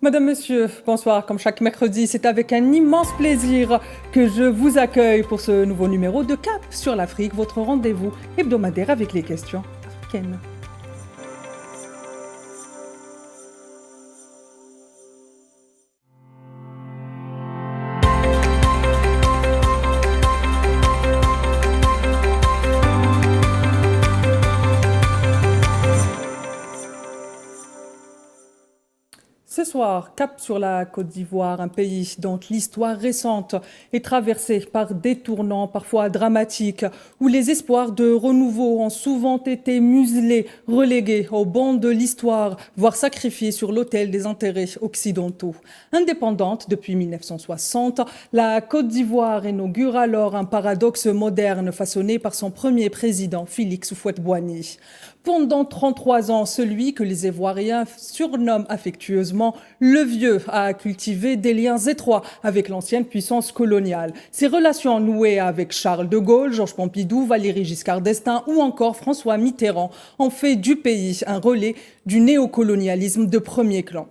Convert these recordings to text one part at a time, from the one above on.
Madame, Monsieur, bonsoir. Comme chaque mercredi, c'est avec un immense plaisir que je vous accueille pour ce nouveau numéro de Cap sur l'Afrique, votre rendez-vous hebdomadaire avec les questions africaines. Ce soir, cap sur la Côte d'Ivoire, un pays dont l'histoire récente est traversée par des tournants parfois dramatiques, où les espoirs de renouveau ont souvent été muselés, relégués au banc de l'histoire, voire sacrifiés sur l'autel des intérêts occidentaux. Indépendante depuis 1960, la Côte d'Ivoire inaugure alors un paradoxe moderne façonné par son premier président, Félix Houphouët-Boigny. Pendant 33 ans, celui que les Ivoiriens surnomment affectueusement le vieux a cultivé des liens étroits avec l'ancienne puissance coloniale. Ses relations nouées avec Charles de Gaulle, Georges Pompidou, Valéry Giscard d'Estaing ou encore François Mitterrand ont fait du pays un relais du néocolonialisme de premier plan.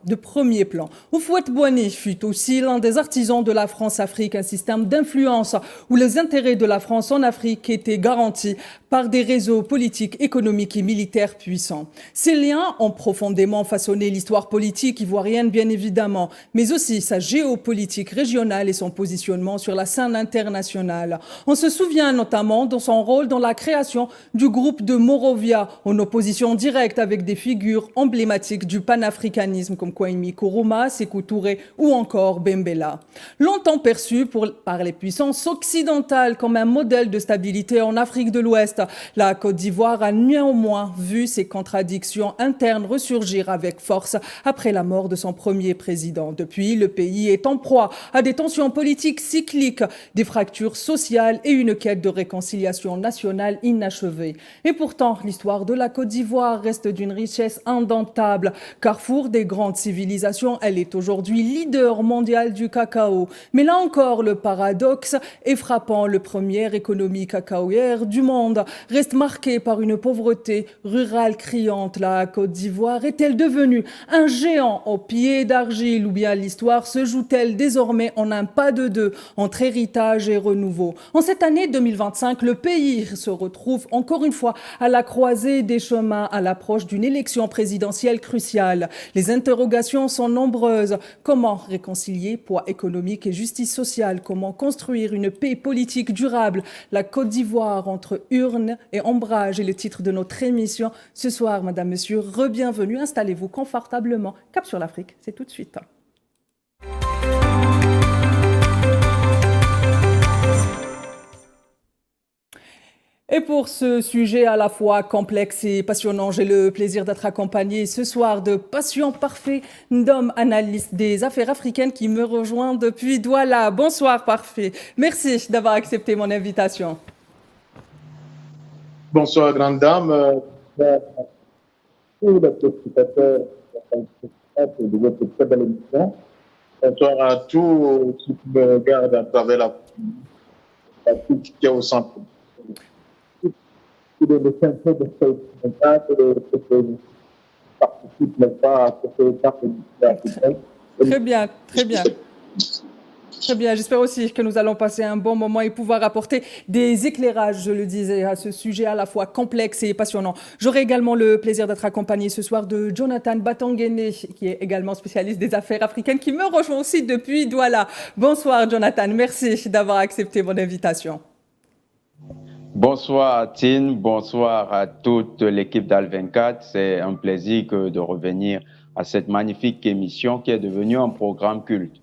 Houphouët-Boigny fut aussi l'un des artisans de la France-Afrique, un système d'influence où les intérêts de la France en Afrique étaient garantis par des réseaux politiques, économiques et militaires puissants. Ces liens ont profondément façonné l'histoire politique ivoirienne, bien évidemment, mais aussi sa géopolitique régionale et son positionnement sur la scène internationale. On se souvient notamment de son rôle dans la création du groupe de Monrovia, en opposition directe avec des figures emblématiques du panafricanisme comme Kwame Nkrumah, Sékou Touré ou encore Bembela. Longtemps perçu par les puissances occidentales comme un modèle de stabilité en Afrique de l'Ouest, la Côte d'Ivoire a néanmoins vu ses contradictions internes ressurgir avec force après la mort de son premier président. Depuis, le pays est en proie à des tensions politiques cycliques, des fractures sociales et une quête de réconciliation nationale inachevée. Et pourtant, l'histoire de la Côte d'Ivoire reste d'une richesse indomptable. Carrefour des grandes civilisations, elle est aujourd'hui leader mondial du cacao. Mais là encore, le paradoxe est frappant. Le premier économie cacaoyère du monde reste marqué par une pauvreté rurale criante. La Côte d'Ivoire est-elle devenue un géant aux pieds d'argile ou bien l'histoire se joue-t-elle désormais en un pas de deux entre héritage et renouveau? En cette année 2025, le pays se retrouve encore une fois à la croisée des chemins à l'approche d'une élection présidentielle cruciale. Les interrogations sont nombreuses. Comment réconcilier poids économique et justice sociale? Comment construire une paix politique durable? La Côte d'Ivoire entre urne et ombrage est le titre de notre émission. Ce soir, Madame, Monsieur, re-bienvenue. Installez-vous confortablement. Cap sur l'Afrique, c'est tout de suite. Et pour ce sujet à la fois complexe et passionnant, j'ai le plaisir d'être accompagné ce soir de patients parfaits, d'hommes analystes des affaires africaines qui me rejoint depuis Douala. Bonsoir Parfait. Merci d'avoir accepté mon invitation. Bonsoir, grande dame. Tous les spectateurs de votre très belle émission. Bonsoir à tous ceux qui me regardent à travers la Afrique qui est au centre. Tous les centres de ce participent, n'est pas, à cette carte africaine. Très bien, très bien. Très bien, j'espère aussi que nous allons passer un bon moment et pouvoir apporter des éclairages, je le disais, à ce sujet à la fois complexe et passionnant. J'aurai également le plaisir d'être accompagné ce soir de Jonathan Batangene, qui est également spécialiste des affaires africaines, qui me rejoint aussi depuis Douala. Bonsoir Jonathan, merci d'avoir accepté mon invitation. Bonsoir Tine, bonsoir à toute l'équipe d'Al24. C'est un plaisir de revenir à cette magnifique émission qui est devenue un programme culte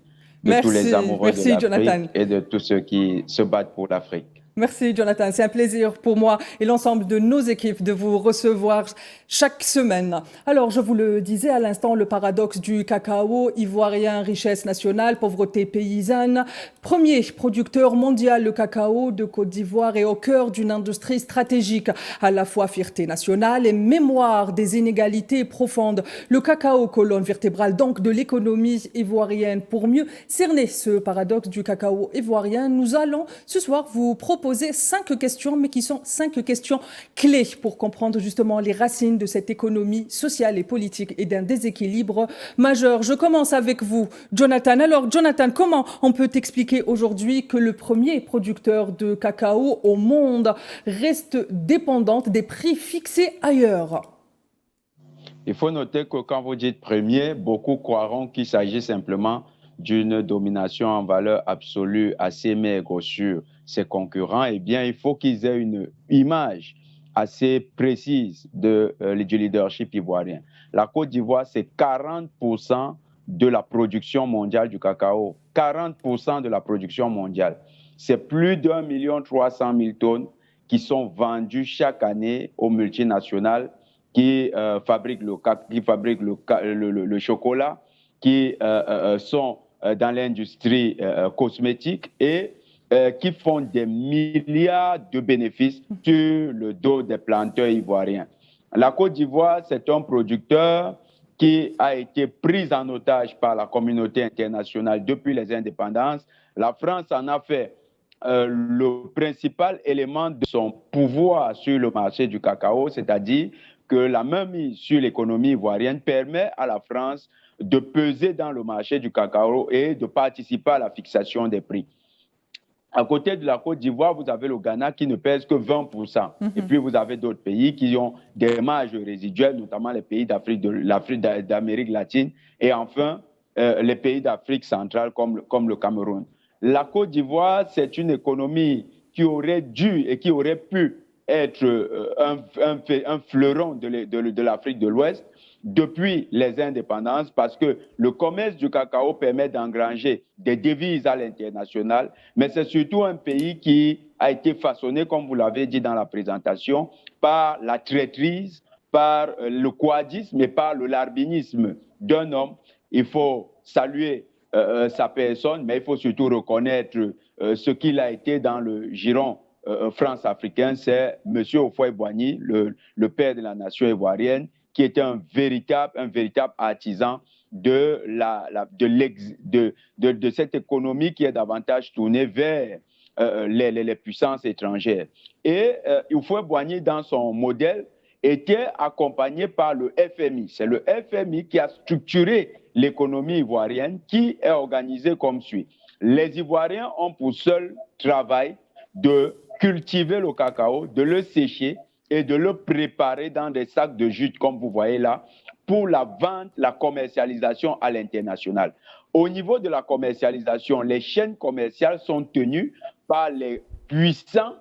de tous les amoureux de l'Afrique et de tous ceux qui se battent pour l'Afrique. Merci Jonathan, c'est un plaisir pour moi et l'ensemble de nos équipes de vous recevoir chaque semaine. Alors je vous le disais à l'instant, le paradoxe du cacao ivoirien, richesse nationale, pauvreté paysanne. Premier producteur mondial, le cacao de Côte d'Ivoire est au cœur d'une industrie stratégique, à la fois fierté nationale et mémoire des inégalités profondes. Le cacao, colonne vertébrale donc de l'économie ivoirienne. Pour mieux cerner ce paradoxe du cacao ivoirien, nous allons ce soir vous proposer poser 5 questions, mais qui sont 5 questions clés pour comprendre justement les racines de cette économie sociale et politique et d'un déséquilibre majeur. Je commence avec vous, Jonathan. Alors, Jonathan, comment on peut expliquer aujourd'hui que le premier producteur de cacao au monde reste dépendante des prix fixés ailleurs? Il faut noter que quand vous dites premier, beaucoup croiront qu'il s'agit simplement d'une domination en valeur absolue assez maigre sur ses concurrents. Eh bien, il faut qu'ils aient une image assez précise du leadership ivoirien. La Côte d'Ivoire, c'est 40% de la production mondiale du cacao. 40% de la production mondiale. C'est plus d'1,3 million tonnes qui sont vendues chaque année aux multinationales qui fabriquent le chocolat, qui sont dans l'industrie cosmétique et qui font des milliards de bénéfices sur le dos des planteurs ivoiriens. La Côte d'Ivoire, c'est un producteur qui a été pris en otage par la communauté internationale depuis les indépendances. La France en a fait le principal élément de son pouvoir sur le marché du cacao, c'est-à-dire que la mainmise sur l'économie ivoirienne permet à la France de peser dans le marché du cacao et de participer à la fixation des prix. À côté de la Côte d'Ivoire, vous avez le Ghana qui ne pèse que 20%. Et puis, vous avez d'autres pays qui ont des marges résiduelles, notamment les pays d'Amérique latine et enfin, les pays d'Afrique centrale comme le Cameroun. La Côte d'Ivoire, c'est une économie qui aurait dû et qui aurait pu être un fleuron de l'Afrique de l'Ouest depuis les indépendances parce que le commerce du cacao permet d'engranger des devises à l'international, mais c'est surtout un pays qui a été façonné, comme vous l'avez dit dans la présentation, par la traîtrise, par le quadisme et par le larbinisme d'un homme. Il faut saluer sa personne, mais il faut surtout reconnaître ce qu'il a été dans le giron France-africain, c'est M. Houphouët-Boigny, le père de la nation ivoirienne, qui était un véritable artisan de cette économie qui est davantage tournée vers les puissances étrangères. Et Houphouët-Boigny, dans son modèle, était accompagné par le FMI. C'est le FMI qui a structuré l'économie ivoirienne, qui est organisée comme suit. Les Ivoiriens ont pour seul travail de cultiver le cacao, de le sécher et de le préparer dans des sacs de jute, comme vous voyez là, pour la vente, la commercialisation à l'international. Au niveau de la commercialisation, les chaînes commerciales sont tenues par les puissantes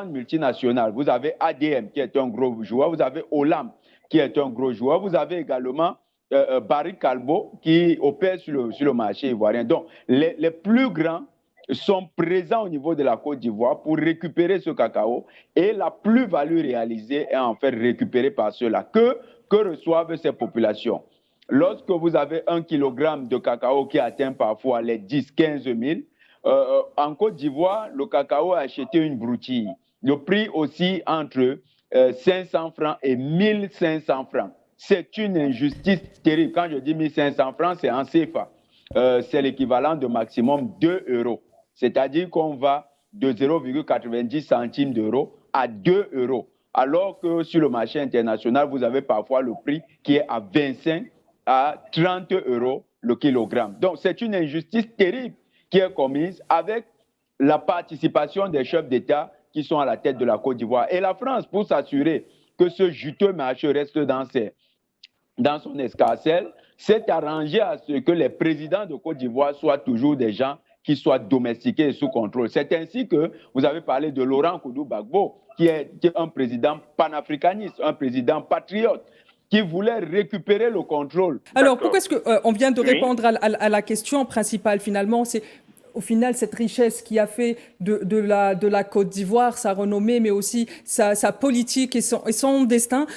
multinationales. Vous avez ADM qui est un gros joueur, vous avez Olam qui est un gros joueur, vous avez également Barrick Calbo qui opère sur le marché ivoirien. Donc, les plus grands sont présents au niveau de la Côte d'Ivoire pour récupérer ce cacao et la plus-value réalisée est en fait récupérée par ceux-là. Que reçoivent ces populations? Lorsque vous avez 1 kilogramme de cacao qui atteint parfois les 10-15 000, en Côte d'Ivoire, le cacao a acheté une broutille. Le prix aussi entre 500 francs et 1500 francs. C'est une injustice terrible. Quand je dis 1500 francs, c'est en CFA. C'est l'équivalent de maximum 2 euros. C'est-à-dire qu'on va de 0,90 centimes d'euros à 2 euros. Alors que sur le marché international, vous avez parfois le prix qui est à 25 à 30 euros le kilogramme. Donc, c'est une injustice terrible qui est commise avec la participation des chefs d'État qui sont à la tête de la Côte d'Ivoire. Et la France, pour s'assurer que ce juteux marché reste dans son escarcelle, s'est arrangé à ce que les présidents de Côte d'Ivoire soient toujours des gens qui soient domestiqués et sous contrôle. C'est ainsi que vous avez parlé de Laurent Koudou-Gbagbo, qui est un président panafricaniste, un président patriote, qui voulait récupérer le contrôle. Alors, pourquoi est-ce qu'on vient de répondre à la question principale, finalement? C'est au final cette richesse qui a fait de la Côte d'Ivoire sa renommée, mais aussi sa politique et son destin.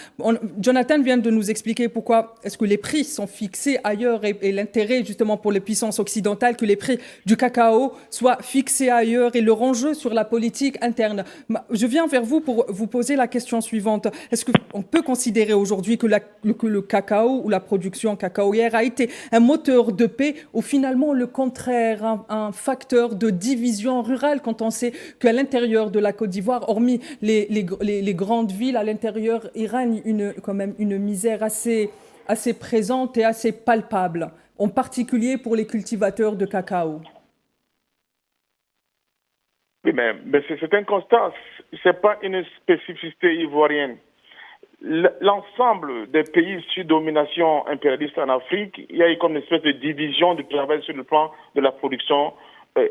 Jonathan vient de nous expliquer pourquoi est-ce que les prix sont fixés ailleurs et l'intérêt justement pour les puissances occidentales que les prix du cacao soient fixés ailleurs et leur enjeu sur la politique interne. Je viens vers vous pour vous poser la question suivante. Est-ce qu'on peut considérer aujourd'hui que le cacao ou la production cacaoyère a été un moteur de paix ou finalement le contraire, un facteur de division rurale quand on sait qu'à l'intérieur de la Côte d'Ivoire, hormis les grandes villes, à l'intérieur, il règne quand même une misère assez présente et assez palpable, en particulier pour les cultivateurs de cacao. Oui, mais c'est un constat, ce n'est pas une spécificité ivoirienne. L'ensemble des pays sous domination impérialiste en Afrique, il y a eu comme une espèce de division du travail sur le plan de la production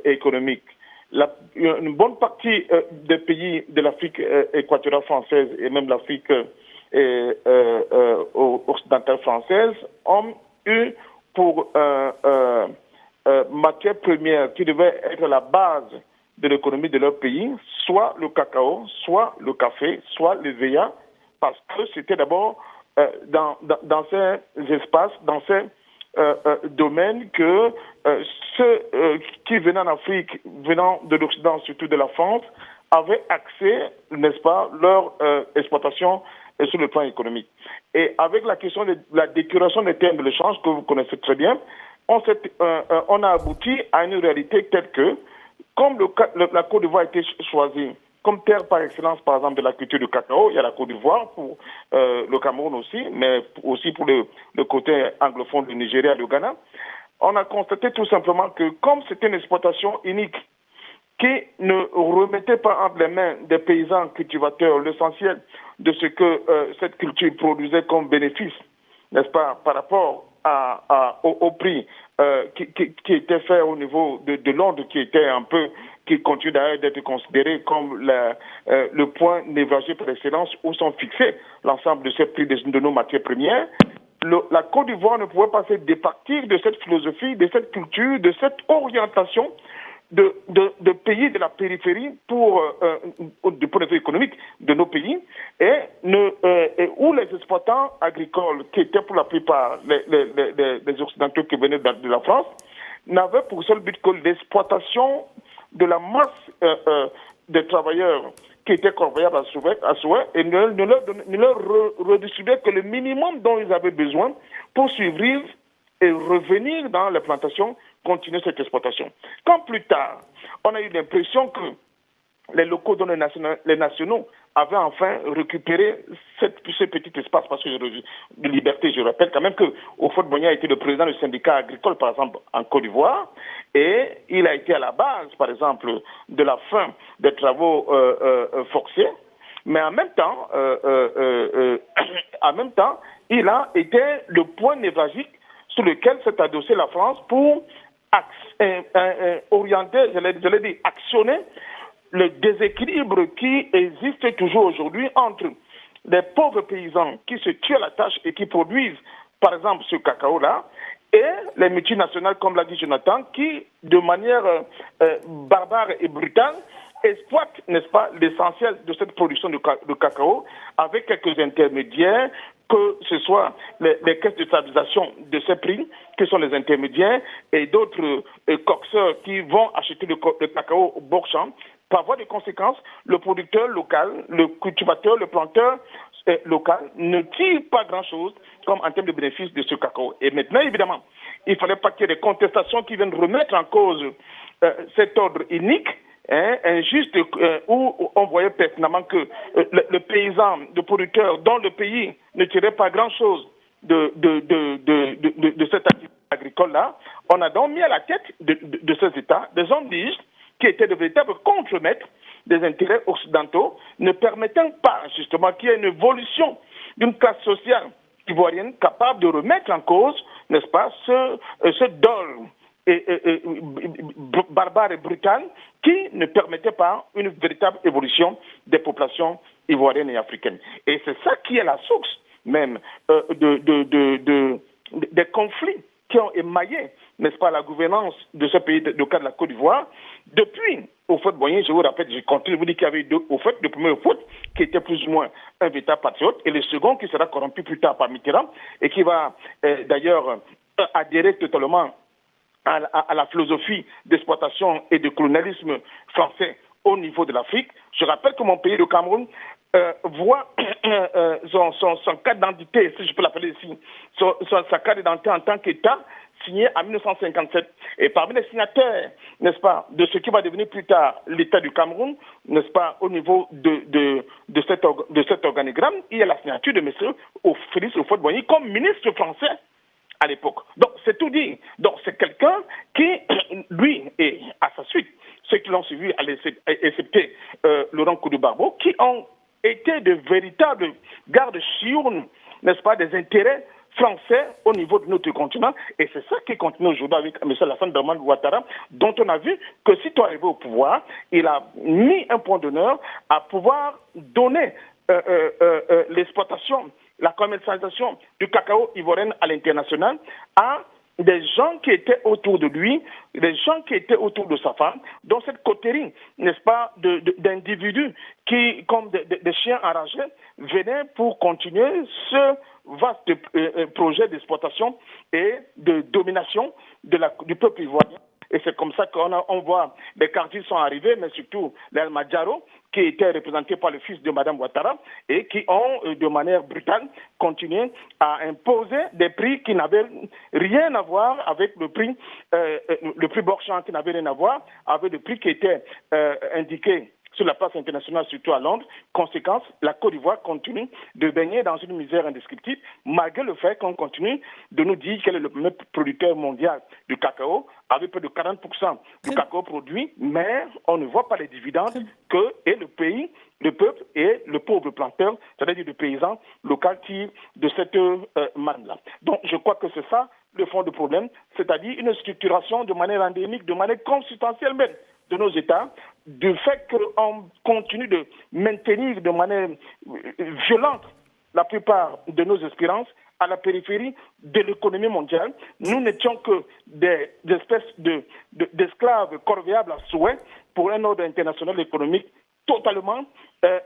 économique. Une bonne partie des pays de l'Afrique équatoriale française et même l'Afrique occidentale française ont eu pour matière première qui devait être la base de l'économie de leur pays, soit le cacao, soit le café, soit les veillas, parce que c'était d'abord dans ces espaces, dans ces domaines que ceux qui venaient en Afrique, venant de l'Occident, surtout de la France, avaient accès, n'est-ce pas, leur exploitation sur le plan économique. Et avec la question de la décuration des termes de l'échange, que vous connaissez très bien, on a abouti à une réalité telle que, comme la Côte d'Ivoire a été choisie comme terre par excellence, par exemple, de la culture du cacao, il y a la Côte d'Ivoire, pour le Cameroun aussi, mais aussi pour le côté anglophone du Nigeria et du Ghana, on a constaté tout simplement que comme c'était une exploitation unique qui ne remettait pas entre les mains des paysans cultivateurs l'essentiel de ce que cette culture produisait comme bénéfice, n'est-ce pas, par rapport au prix qui était fait au niveau de Londres, qui continue d'ailleurs d'être considéré comme le point névralgique par excellence où sont fixés l'ensemble de ces prix de nos matières premières. La Côte d'Ivoire ne pouvait pas se départir de cette philosophie, de cette culture, de cette orientation de pays de la périphérie du point de vue économique de nos pays et où les exploitants agricoles, qui étaient pour la plupart les Occidentaux qui venaient de la France, n'avaient pour seul but que l'exploitation de la masse des travailleurs qui étaient corvéables à souhait et ne leur redistribuaient que le minimum dont ils avaient besoin pour survivre et revenir dans les plantations, continuer cette exploitation. Quand plus tard, on a eu l'impression que les locaux dont les nationaux avaient enfin récupéré ce petit espace parce que de liberté. Je rappelle quand même que Houphouët-Boigny a été le président du syndicat agricole, par exemple, en Côte d'Ivoire, et il a été à la base, par exemple, de la fin des travaux forcés, mais en même temps, il a été le point névralgique sur lequel s'est adossée la France pour orienter, j'allais dire, actionner le déséquilibre qui existe toujours aujourd'hui entre les pauvres paysans qui se tuent à la tâche et qui produisent, par exemple, ce cacao-là, et les multinationales, comme l'a dit Jonathan, qui, de manière barbare et brutale, exploitent, n'est-ce pas, l'essentiel de cette production de cacao avec quelques intermédiaires, que ce soit les caisses de stabilisation de ces prix, qui sont les intermédiaires, et d'autres coxeurs qui vont acheter le cacao au bord champ. Par voie de conséquence, le producteur local, le cultivateur, le planteur local ne tire pas grand-chose comme en termes de bénéfices de ce cacao. Et maintenant, évidemment, il ne fallait pas qu'il y ait des contestations qui viennent remettre en cause cet ordre unique, injuste, où on voyait pertinemment que le paysan, le producteur dans le pays ne tirait pas grand-chose de cette activité agricole-là. On a donc mis à la tête de ces États des hommes dits qui étaient de véritables contre-maîtres des intérêts occidentaux, ne permettant pas justement qu'il y ait une évolution d'une classe sociale ivoirienne capable de remettre en cause, n'est-ce pas, ce dol barbare et brutal qui ne permettait pas une véritable évolution des populations ivoiriennes et africaines. Et c'est ça qui est la source même des conflits qui ont émaillé, n'est-ce pas, la gouvernance de ce pays, le cas de la Côte d'Ivoire, depuis Houphouët-Boigny. Je vous rappelle, j'ai continué de vous dire qu'il y avait eu deux Houphouët, le premier Houphouët qui était plus ou moins un véritable patriote, et le second qui sera corrompu plus tard par Mitterrand, et qui va d'ailleurs adhérer totalement à la philosophie d'exploitation et de colonialisme français au niveau de l'Afrique. Je rappelle que mon pays, le Cameroun, voit son carte d'identité, si je peux l'appeler ici, sa carte d'identité en tant qu'État, signé en 1957. Et parmi les signataires, n'est-ce pas, de ce qui va devenir plus tard l'État du Cameroun, n'est-ce pas, au niveau de cet organigramme, il y a la signature de M. Félix Houphouët-Boigny comme ministre français à l'époque. Donc, c'est tout dit. Donc, c'est quelqu'un qui, lui, et à sa suite, ceux qui l'ont suivi, excepté Laurent Koudou-Barbeau, qui ont été de véritables gardes-chiournes, n'est-ce pas, des intérêts français au niveau de notre continent. Et c'est ça qui continue aujourd'hui avec M. Alassane Dramane Ouattara, dont on a vu que si tu es arrivé au pouvoir, il a mis un point d'honneur à pouvoir donner l'exploitation, la commercialisation du cacao ivoirien à l'international à des gens qui étaient autour de lui, des gens qui étaient autour de sa femme, dont cette coterie, n'est-ce pas, d'individus qui, comme des chiens enragés, venaient pour continuer ce vaste projet d'exploitation et de domination du peuple ivoirien. Et c'est comme ça qu'on voit les quartiers sont arrivés, mais surtout les Almadjaro, qui étaient représentés par le fils de Mme Ouattara et qui ont, de manière brutale, continué à imposer des prix qui n'avaient rien à voir avec le prix Borchamp, qui n'avait rien à voir avec le prix qui était indiqué sur la place internationale, surtout à Londres. Conséquence, la Côte d'Ivoire continue de baigner dans une misère indescriptible, malgré le fait qu'on continue de nous dire qu'elle est le premier producteur mondial du cacao, avec près de 40% du cacao produit, mais on ne voit pas les dividendes que et le pays, le peuple et le pauvre planteur, c'est-à-dire le paysan local, tirent de cette manne-là. Donc, je crois que c'est ça le fond du problème, c'est-à-dire une structuration de manière endémique, de manière consubstantielle même de nos États, du fait qu'on continue de maintenir de manière violente la plupart de nos espérances à la périphérie de l'économie mondiale. Nous n'étions que des espèces d'esclaves corvéables à souhait pour un ordre international économique totalement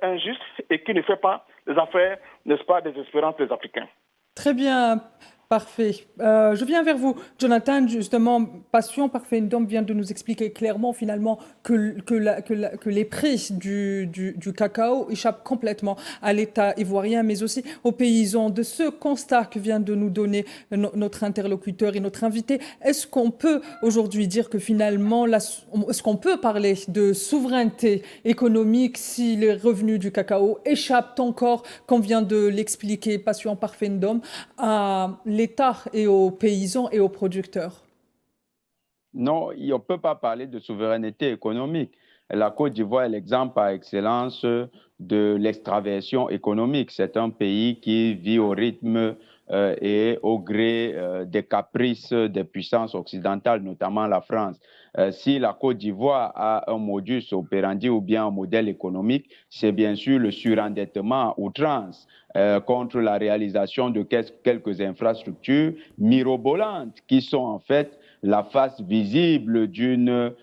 injuste et qui ne fait pas les affaires, n'est-ce pas, des espérances des Africains. Très bien. Parfait. Je viens vers vous, Jonathan. Justement, Passion Parfait-Ndom vient de nous expliquer clairement, finalement, que les prix du cacao échappent complètement à l'État ivoirien, mais aussi aux paysans. De ce constat que vient de nous donner notre interlocuteur et notre invité, est-ce qu'on peut aujourd'hui dire que finalement, est-ce qu'on peut parler de souveraineté économique si les revenus du cacao échappent encore, comme vient de l'expliquer Passion Parfait-Ndom, à l'État et aux paysans et aux producteurs? Non, on ne peut pas parler de souveraineté économique. La Côte d'Ivoire est l'exemple par excellence de l'extraversion économique. C'est un pays qui vit au rythme et au gré des caprices des puissances occidentales, notamment la France. Si la Côte d'Ivoire a un modus operandi ou bien un modèle économique, c'est bien sûr le surendettement à outrance contre la réalisation de quelques infrastructures mirobolantes qui sont en fait la face visible d'une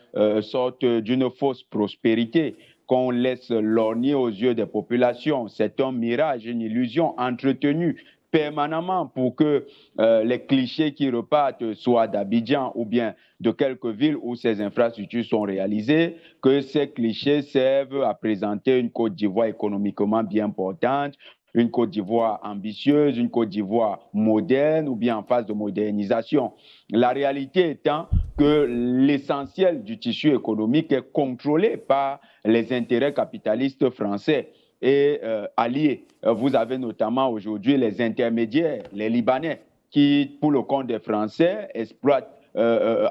d'une fausse prospérité qu'on laisse lorgner aux yeux des populations. C'est un mirage, une illusion entretenue permanemment pour que les clichés qui repartent soit d'Abidjan ou bien de quelques villes où ces infrastructures sont réalisées, que ces clichés servent à présenter une Côte d'Ivoire économiquement bien portante, une Côte d'Ivoire ambitieuse, une Côte d'Ivoire moderne ou bien en phase de modernisation. La réalité étant que l'essentiel du tissu économique est contrôlé par les intérêts capitalistes français et alliés. Vous avez notamment aujourd'hui les intermédiaires, les Libanais, qui, pour le compte des Français, exploitent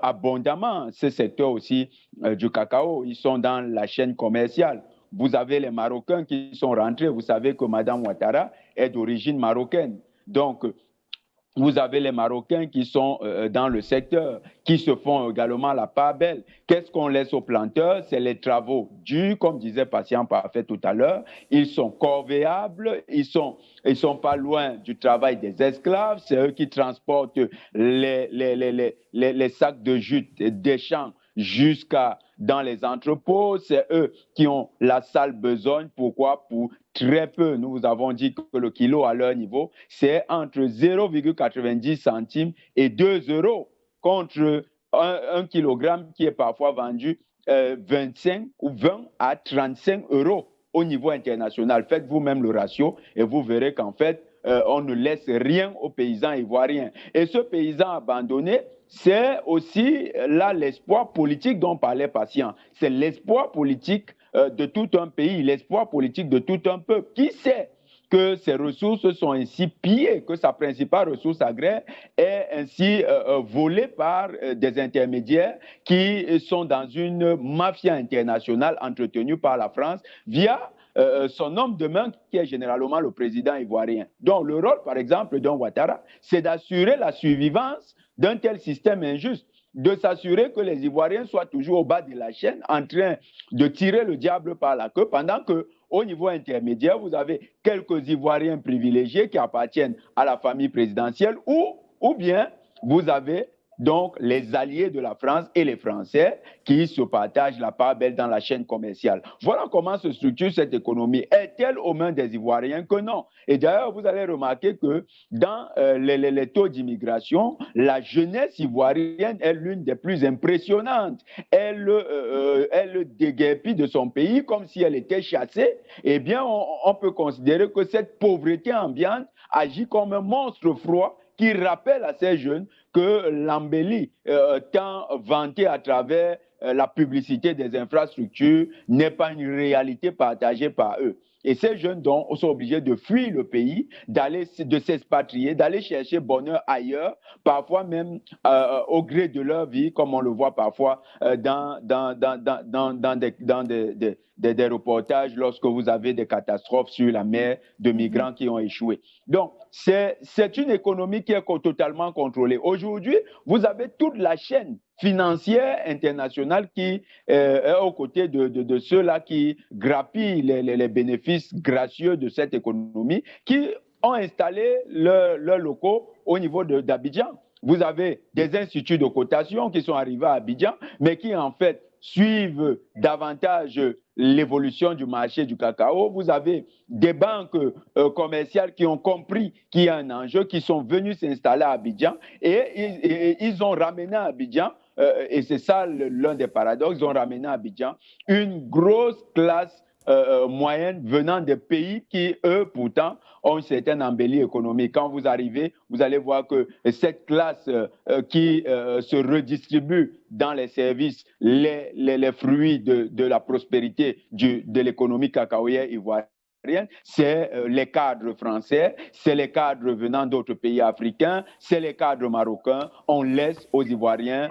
abondamment ce secteur aussi du cacao. Ils sont dans la chaîne commerciale. Vous avez les Marocains qui sont rentrés. Vous savez que Mme Ouattara est d'origine marocaine. Donc, vous avez les Marocains qui sont dans le secteur, qui se font également la part belle. Qu'est-ce qu'on laisse aux planteurs? C'est les travaux durs, comme disait Patient Parfait tout à l'heure. Ils sont corvéables, ils sont pas loin du travail des esclaves. C'est eux qui transportent les sacs de jute des champs jusqu'à dans les entrepôts, c'est eux qui ont la sale besogne. Pourquoi? Pour très peu. Nous avons dit que le kilo à leur niveau, c'est entre 0,90 centimes et 2 euros contre un kilogramme qui est parfois vendu 25 ou 20 à 35 euros. au niveau international. Faites vous-même le ratio et vous verrez qu'en fait, on ne laisse rien aux paysans ivoiriens. Et ce paysan abandonné, c'est aussi là l'espoir politique dont parlait Patient. C'est l'espoir politique de tout un pays, l'espoir politique de tout un peuple. Qui sait que ses ressources sont ainsi pillées, que sa principale ressource agraire est ainsi volée par des intermédiaires qui sont dans une mafia internationale entretenue par la France via son homme de main qui est généralement le président ivoirien. Donc le rôle, par exemple, d'un Ouattara, c'est d'assurer la survivance d'un tel système injuste, de s'assurer que les Ivoiriens soient toujours au bas de la chaîne en train de tirer le diable par la queue pendant que au niveau intermédiaire, vous avez quelques Ivoiriens privilégiés qui appartiennent à la famille présidentielle ou bien vous avez donc les alliés de la France et les Français qui se partagent la part belle dans la chaîne commerciale. Voilà comment se structure cette économie. Est-elle aux mains des Ivoiriens que non? Et d'ailleurs, vous allez remarquer que dans les taux d'immigration, la jeunesse ivoirienne est l'une des plus impressionnantes. Elle déguerpit de son pays comme si elle était chassée. Eh bien, on peut considérer que cette pauvreté ambiante agit comme un monstre froid qui rappelle à ces jeunes que l'embellie tant vantée à travers la publicité des infrastructures n'est pas une réalité partagée par eux. Et ces jeunes donc sont obligés de fuir le pays, de s'expatrier, d'aller chercher bonheur ailleurs, parfois même au gré de leur vie, comme on le voit parfois dans des reportages lorsque vous avez des catastrophes sur la mer de migrants qui ont échoué. Donc, c'est une économie qui est totalement contrôlée. Aujourd'hui, vous avez toute la chaîne financière internationale qui est aux côtés de ceux-là qui grappillent les bénéfices gracieux de cette économie, qui ont installé leurs locaux au niveau d'Abidjan. Vous avez des instituts de cotation qui sont arrivés à Abidjan, mais qui en fait suivent davantage l'évolution du marché du cacao. Vous avez des banques commerciales qui ont compris qu'il y a un enjeu, qui sont venus s'installer à Abidjan et ils ont ramené à Abidjan, et c'est ça l'un des paradoxes, ils ont ramené à Abidjan une grosse classe moyenne venant des pays qui, eux, pourtant, ont une certaine embellie économique. Quand vous arrivez, vous allez voir que cette classe qui se redistribue dans les services, les fruits de la prospérité de l'économie cacaoyère ivoirienne, c'est les cadres français, c'est les cadres venant d'autres pays africains, c'est les cadres marocains. On laisse aux Ivoiriens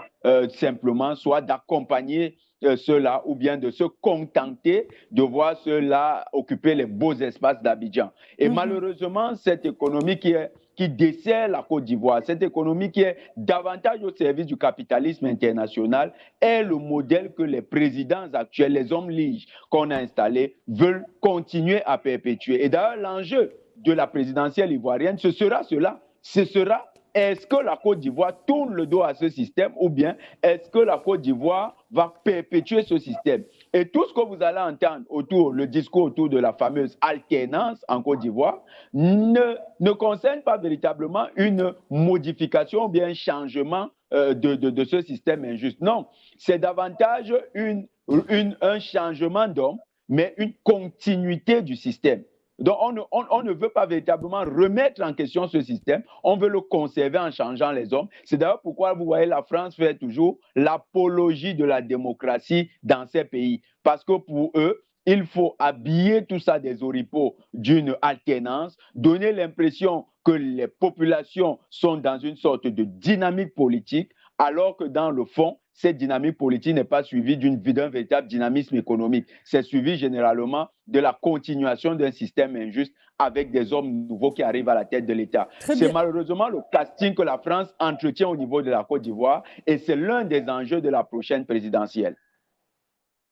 simplement soit d'accompagner ceux-là ou bien de se contenter de voir ceux-là occuper les beaux espaces d'Abidjan. Et malheureusement, cette économie qui dessert la Côte d'Ivoire, cette économie qui est davantage au service du capitalisme international, est le modèle que les présidents actuels, les hommes liges qu'on a installés, veulent continuer à perpétuer. Et d'ailleurs, l'enjeu de la présidentielle ivoirienne, ce sera cela. Ce sera, est-ce que la Côte d'Ivoire tourne le dos à ce système ou bien est-ce que la Côte d'Ivoire va perpétuer ce système? Et tout ce que vous allez entendre le discours autour de la fameuse alternance en Côte d'Ivoire ne concerne pas véritablement une modification ou bien un changement de ce système injuste. Non, c'est davantage un changement d'homme, mais une continuité du système. Donc, on ne veut pas véritablement remettre en question ce système, on veut le conserver en changeant les hommes. C'est d'ailleurs pourquoi vous voyez la France fait toujours l'apologie de la démocratie dans ces pays. Parce que pour eux, il faut habiller tout ça des oripeaux d'une alternance, donner l'impression que les populations sont dans une sorte de dynamique politique, alors que dans le fond, cette dynamique politique n'est pas suivie d'un véritable dynamisme économique. C'est suivi généralement de la continuation d'un système injuste avec des hommes nouveaux qui arrivent à la tête de l'État. C'est malheureusement le casting que la France entretient au niveau de la Côte d'Ivoire et c'est l'un des enjeux de la prochaine présidentielle.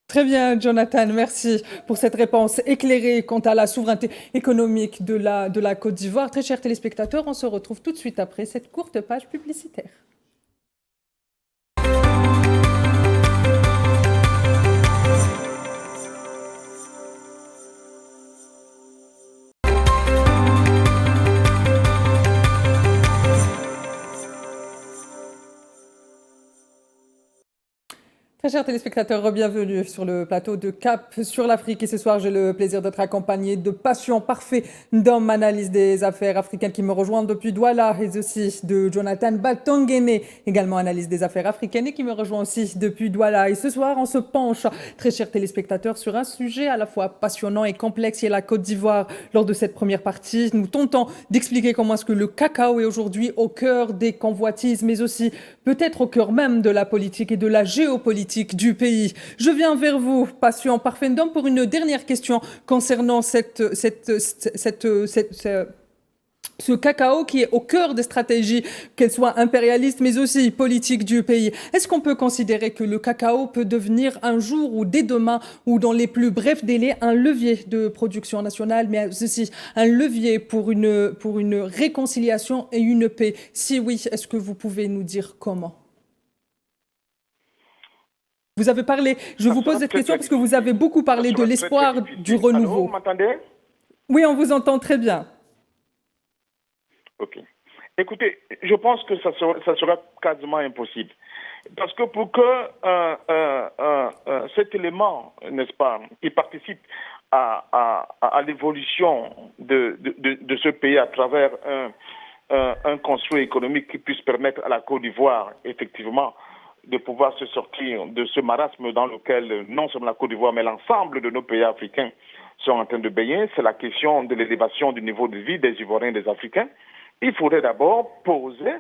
Très bien, Jonathan, merci pour cette réponse éclairée quant à la souveraineté économique de la Côte d'Ivoire. Très chers téléspectateurs, on se retrouve tout de suite après cette courte page publicitaire. Très chers téléspectateurs, bienvenue sur le plateau de Cap sur l'Afrique. Et ce soir, j'ai le plaisir d'être accompagné de Passion Parfait, d'homme analyse des affaires africaines qui me rejoint depuis Douala, et aussi de Jonathan Batongene, également analyse des affaires africaines et qui me rejoint aussi depuis Douala. Et ce soir, on se penche, très chers téléspectateurs, sur un sujet à la fois passionnant et complexe, qui est la Côte d'Ivoire. Lors de cette première partie, nous tentons d'expliquer comment est-ce que le cacao est aujourd'hui au cœur des convoitises, mais aussi peut-être au cœur même de la politique et de la géopolitique du pays. Je viens vers vous, Passion Parfait, pour une dernière question concernant ce cacao qui est au cœur des stratégies, qu'elles soient impérialistes mais aussi politiques du pays. Est-ce qu'on peut considérer que le cacao peut devenir un jour ou dès demain ou dans les plus brefs délais un levier de production nationale, mais aussi un levier pour une réconciliation et une paix? Si oui, est-ce que vous pouvez nous dire comment? Vous avez parlé, je vous pose cette question parce que vous avez beaucoup parlé de l'espoir du renouveau. Allô, vous m'entendez? Oui, on vous entend très bien. Ok. Écoutez, je pense que ça sera quasiment impossible. Parce que pour que cet élément, n'est-ce pas, qui participe à l'évolution de ce pays à travers un construit économique qui puisse permettre à la Côte d'Ivoire, effectivement, de pouvoir se sortir de ce marasme dans lequel non seulement la Côte d'Ivoire, mais l'ensemble de nos pays africains sont en train de baigner, c'est la question de l'élévation du niveau de vie des Ivoiriens et des Africains. Il faudrait d'abord poser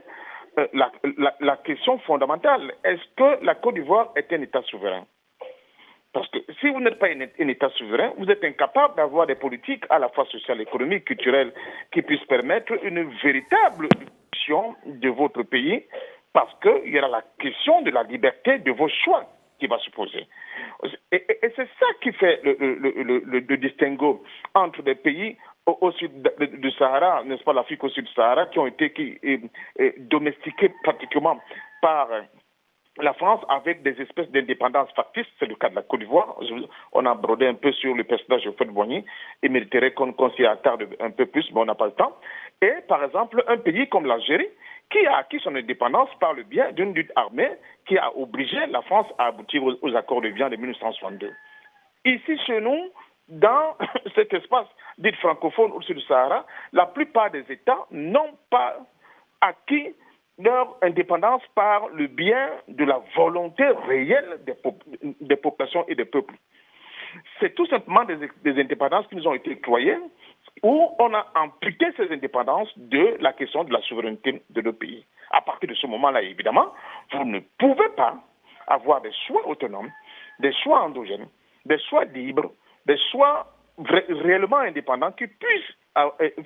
la question fondamentale. Est-ce que la Côte d'Ivoire est un État souverain? Parce que si vous n'êtes pas un État souverain, vous êtes incapable d'avoir des politiques à la fois sociales, économiques, culturelles qui puissent permettre une véritable évolution de votre pays, parce qu'il y aura la question de la liberté de vos choix qui va se poser. Et c'est ça qui fait le distinguo entre des pays au sud du Sahara, n'est-ce pas, l'Afrique au sud du Sahara, qui ont été domestiqués pratiquement par la France avec des espèces d'indépendance factice. C'est le cas de la Côte d'Ivoire. On a brodé un peu sur le personnage de Houphouët-Boigny. Il mériterait qu'on s'y attarde un peu plus, mais on n'a pas le temps. Et par exemple, un pays comme l'Algérie, qui a acquis son indépendance par le biais d'une lutte armée qui a obligé la France à aboutir aux accords de Vienne de 1962. Ici, chez nous, dans cet espace dit francophone au sud du Sahara, la plupart des États n'ont pas acquis leur indépendance par le biais de la volonté réelle des populations et des peuples. C'est tout simplement des indépendances qui nous ont été octroyées, où on a amputé ces indépendances de la question de la souveraineté de nos pays. À partir de ce moment-là, évidemment, vous ne pouvez pas avoir des choix autonomes, des choix endogènes, des choix libres, des choix réellement indépendants qui puissent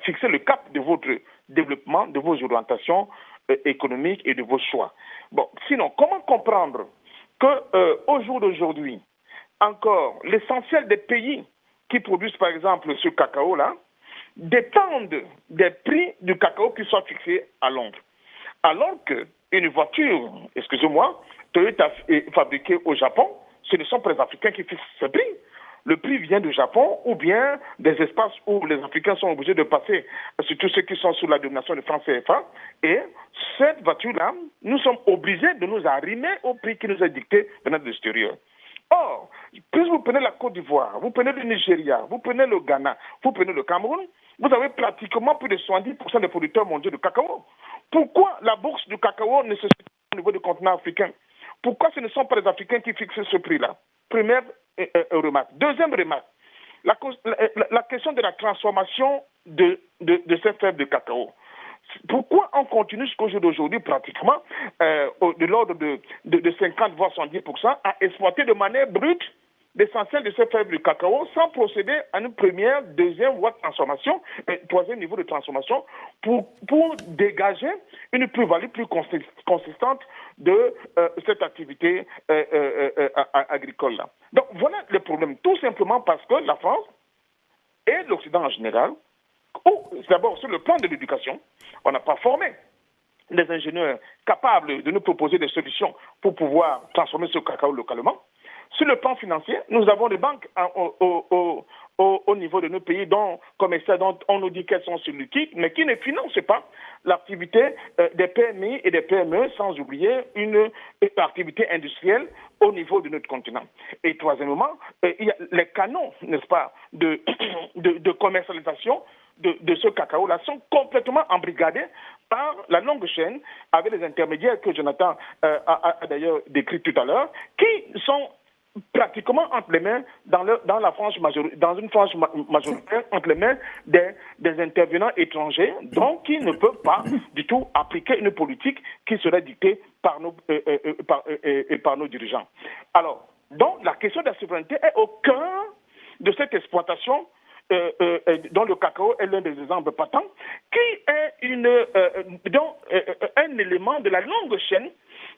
fixer le cap de votre développement, de vos orientations économiques et de vos choix. Bon, sinon, comment comprendre qu'au jour d'aujourd'hui, encore, l'essentiel des pays qui produisent, par exemple, ce cacao-là, dépendent des prix du cacao qui soient fixés à Londres. Alors qu'une voiture, excusez-moi, Toyota est fabriquée au Japon, ce ne sont pas les Africains qui fixent ce prix. Le prix vient du Japon ou bien des espaces où les Africains sont obligés de passer, surtout ceux qui sont sous la domination de franc CFA. Et cette voiture-là, nous sommes obligés de nous arrimer au prix qui nous est dicté venant de l'extérieur. Or, plus vous prenez la Côte d'Ivoire, vous prenez le Nigeria, vous prenez le Ghana, vous prenez le Cameroun, vous avez pratiquement plus de 70% des producteurs mondiaux de cacao. Pourquoi la bourse du cacao ne se situe pas au niveau du continent africain? Pourquoi ce ne sont pas les Africains qui fixent ce prix-là? Première remarque. Deuxième remarque, la question de la transformation de ces fèves de cacao. Pourquoi on continue jusqu'au jour d'aujourd'hui pratiquement de l'ordre de 50 voire 70% à exploiter de manière brute l'essentiel de ces fèves de cacao sans procéder à une première, deuxième voie de transformation, troisième niveau de transformation pour dégager une plus-value plus consistante de cette activité agricole-là. Donc voilà le problème, tout simplement parce que la France et l'Occident en général, d'abord sur le plan de l'éducation, on n'a pas formé des ingénieurs capables de nous proposer des solutions pour pouvoir transformer ce cacao localement. Sur le plan financier, nous avons des banques au niveau de nos pays dont on nous dit qu'elles sont sur liquide, mais qui ne financent pas l'activité des PMI et des PME, sans oublier une activité industrielle au niveau de notre continent. Et troisièmement, il y a les canaux, n'est-ce pas, de commercialisation de ce cacao-là sont complètement embrigadés par la longue chaîne avec les intermédiaires que Jonathan a d'ailleurs décrit tout à l'heure, qui sont pratiquement entre les mains dans une frange majoritaire entre les mains des intervenants étrangers, donc qui ne peuvent pas du tout appliquer une politique qui serait dictée par nos dirigeants. Alors, donc la question de la souveraineté est au cœur de cette exploitation dont le cacao est l'un des exemples patents, qui est un élément de la longue chaîne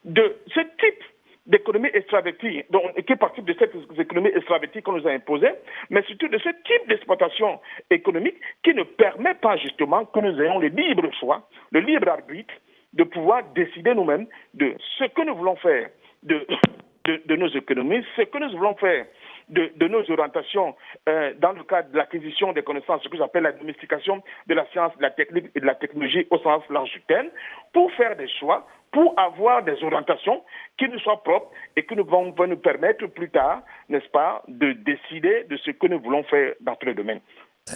de ce type d'économie extravertie, qui participe de cette économie extravertie qu'on nous a imposée, mais surtout de ce type d'exploitation économique qui ne permet pas justement que nous ayons le libre choix, le libre arbitre, de pouvoir décider nous-mêmes de ce que nous voulons faire de nos économies, ce que nous voulons faire de nos orientations dans le cadre de l'acquisition des connaissances, ce que j'appelle la domestication de la science, de la technique et de la technologie au sens large du terme, pour faire des choix, pour avoir des orientations qui nous soient propres et qui vont nous permettre plus tard, n'est-ce pas, de décider de ce que nous voulons faire dans tous les domaines.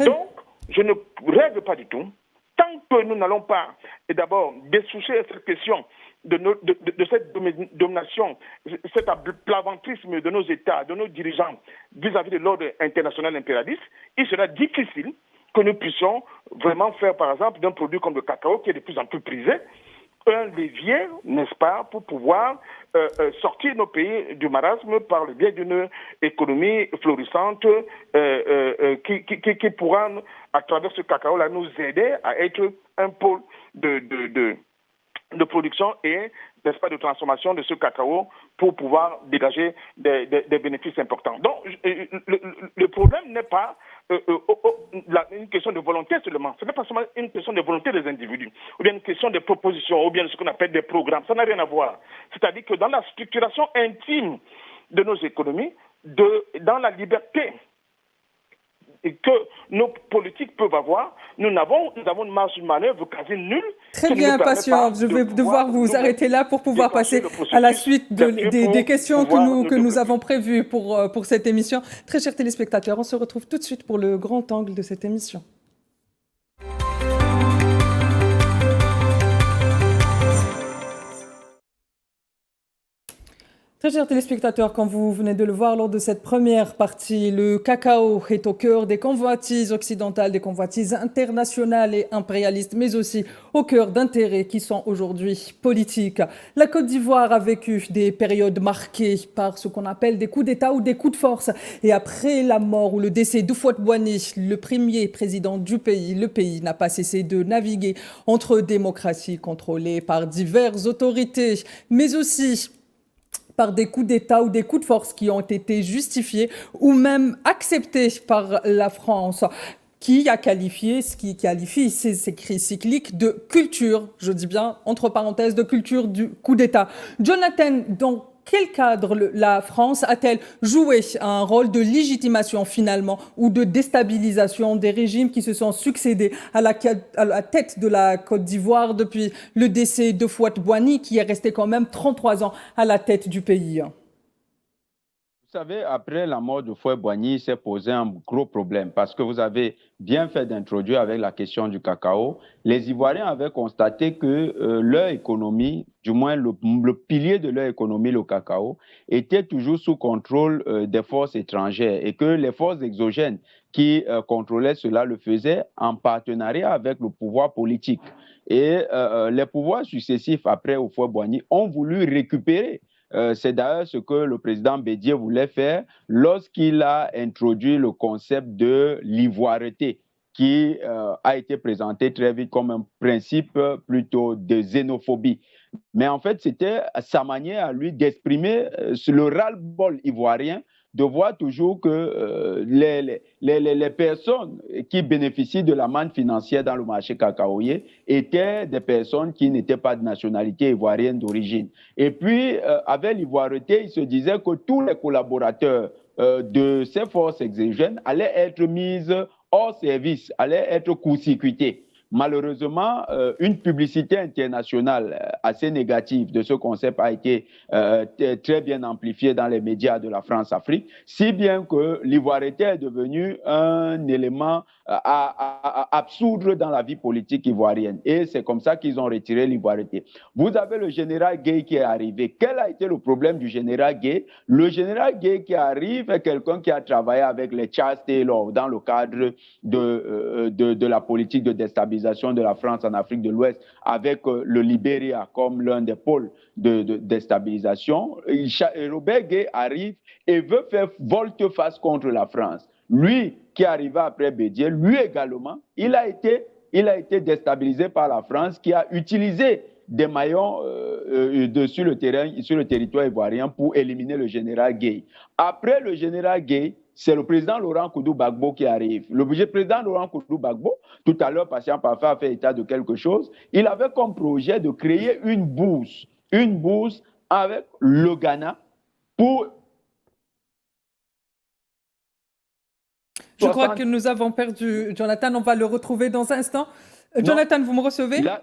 Donc, je ne rêve pas du tout, tant que nous n'allons pas, et d'abord, dessoucher cette question de cette domination, cet plaventrisme de nos États, de nos dirigeants vis-à-vis de l'ordre international impérialiste, il sera difficile que nous puissions vraiment faire, par exemple, d'un produit comme le cacao, qui est de plus en plus prisé, un levier, n'est-ce pas, pour pouvoir sortir nos pays du marasme par le biais d'une économie florissante qui pourra, à travers ce cacao-là, nous aider à être un pôle de production et, n'est-ce pas, de transformation de ce cacao pour pouvoir dégager des bénéfices importants. Donc, le problème n'est pas une question de volonté seulement. Ce n'est pas seulement une question de volonté des individus, ou bien une question de propositions, ou bien ce qu'on appelle des programmes. Ça n'a rien à voir. C'est-à-dire que dans la structuration intime de nos économies, dans la liberté que nos politiques peuvent avoir, nous avons une marge de manœuvre quasi nulle. Très bien, patient. Je vais devoir vous arrêter là pour pouvoir passer à la suite des questions que nous avons prévues pour cette émission. Très chers téléspectateurs, on se retrouve tout de suite pour le grand angle de cette émission. Très chers téléspectateurs, comme vous venez de le voir lors de cette première partie, le cacao est au cœur des convoitises occidentales, des convoitises internationales et impérialistes, mais aussi au cœur d'intérêts qui sont aujourd'hui politiques. La Côte d'Ivoire a vécu des périodes marquées par ce qu'on appelle des coups d'État ou des coups de force. Et après la mort ou le décès d'Houphouët-Boigny, le premier président du pays, le pays n'a pas cessé de naviguer entre démocraties contrôlées par diverses autorités, mais aussi par des coups d'État ou des coups de force qui ont été justifiés ou même acceptés par la France, qui qualifie ces crises cycliques de culture, je dis bien entre parenthèses, de culture du coup d'État. Jonathan, dans quel cadre la France a-t-elle joué un rôle de légitimation finalement ou de déstabilisation des régimes qui se sont succédés à la tête de la Côte d'Ivoire depuis le décès de Houphouët-Boigny, qui est resté quand même 33 ans à la tête du pays? Vous savez, après la mort de Houphouët-Boigny, il s'est posé un gros problème parce que vous avez bien fait d'introduire avec la question du cacao. Les Ivoiriens avaient constaté que leur économie, du moins le pilier de leur économie, le cacao, était toujours sous contrôle des forces étrangères et que les forces exogènes qui contrôlaient cela le faisaient en partenariat avec le pouvoir politique. Et les pouvoirs successifs après Houphouët-Boigny ont voulu récupérer. C'est d'ailleurs ce que le président Bédié voulait faire lorsqu'il a introduit le concept de l'ivoireté, qui a été présenté très vite comme un principe plutôt de xénophobie. Mais en fait, c'était sa manière à lui d'exprimer le ras-le-bol ivoirien de voir toujours que les personnes qui bénéficient de la manne financière dans le marché cacaoyer étaient des personnes qui n'étaient pas de nationalité ivoirienne d'origine. Et puis, avec l'ivoireté, il se disait que tous les collaborateurs de ces forces exogènes allaient être mis hors service, allaient être court-circuités. Malheureusement, une publicité internationale assez négative de ce concept a été très bien amplifiée dans les médias de la France-Afrique, si bien que l'ivoireté est devenue un élément à absoudre dans la vie politique ivoirienne. Et c'est comme ça qu'ils ont retiré l'ivoireté. Vous avez le général Gueye qui est arrivé. Quel a été le problème du général Gueye? Le général Gueye qui arrive est quelqu'un qui a travaillé avec les Charles Taylor dans le cadre de la politique de déstabilisation de la France en Afrique de l'Ouest, avec le Libéria comme l'un des pôles de déstabilisation. Robert Gueye arrive et veut faire volte-face contre la France. Lui, qui arriva après Bédier, lui également, il a été déstabilisé par la France, qui a utilisé des maillons sur le territoire ivoirien pour éliminer le général Gueye. Après le général Gueye, c'est le président Laurent Koudou-Gbagbo qui arrive. Le président Laurent Koudou-Gbagbo, tout à l'heure, Patient Parfait a fait état de quelque chose. Il avait comme projet de créer une bourse avec le Ghana pour... Je crois que nous avons perdu Jonathan. On va le retrouver dans un instant. Jonathan, vous me recevez? Là,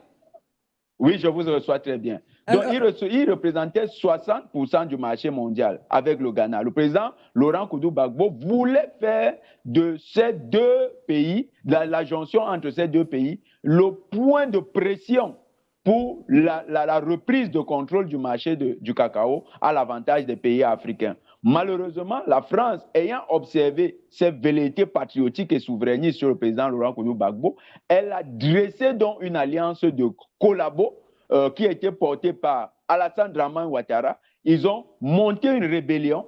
oui, je vous reçois très bien. Donc, il représentait 60% du marché mondial avec le Ghana. Le président Laurent Koudou-Gbagbo voulait faire de ces deux pays, la jonction entre ces deux pays, le point de pression pour la reprise de contrôle du marché du cacao à l'avantage des pays africains. Malheureusement, la France, ayant observé ces velléités patriotiques et souverainistes sur le président Laurent Koudou-Gbagbo, elle a dressé donc une alliance de collabos qui a été portée par Alassane Dramane Ouattara. Ils ont monté une rébellion